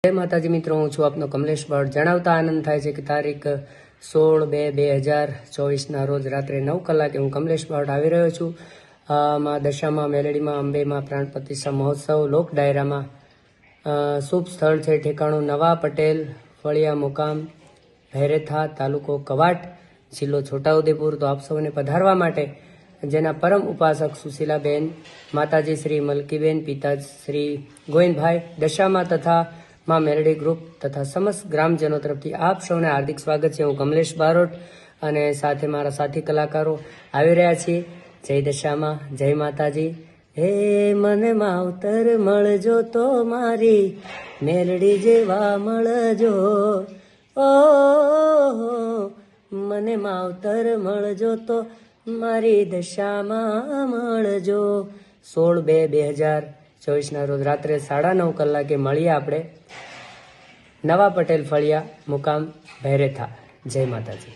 જય માતાજી મિત્રો, હું છું આપનો કમલેશ ભટ્ટ। જણાવતા આનંદ થાય છે કે તારીખ 16/2/2024 રોજ રાત્રે 9 કલાકે હું કમલેશ ભટ્ટ આવી રહ્યો છું માં દશામાં મેલડીમાં અંબેમાં પ્રાણ પ્રતિષ્ઠા મહોત્સવ લોક ડાયરામાં। શુભ સ્થળ છે ઠેકાણું નવા પટેલ ફળિયા મુકામ ભૈરેથા તાલુકો કવાટ જિલ્લો છોટાઉદેપુર। તો આપ સૌને પધારવા માટે જેના પરમ ઉપાસક સુશીલાબેન, માતાજી શ્રી મલકીબેન, પિતા શ્રી ગોવિંદભાઈ દશામાં તથા માં મેલડી ગ્રુપ તથા સમસ્ત ગ્રામજનો તરફથી આપ સૌને હાર્દિક સ્વાગત છે। હું કમલેશ બારોટ અને સાથે મારા સાથી કલાકારો આવી રહ્યા છીએ। જય દશામાં, જય માતાજી। હે મને માવતર મળજો તો મારી મેલડી જેવા મળજો, ઓ મને માવતર મળજો તો મારી દશામાં મળજો। 16/2/2024 રોજ રાત્રે 9:30 કલાકે મળીએ આપણે નવા પટેલ ફળિયા મુકામ ભૈરેથા। જય માતાજી।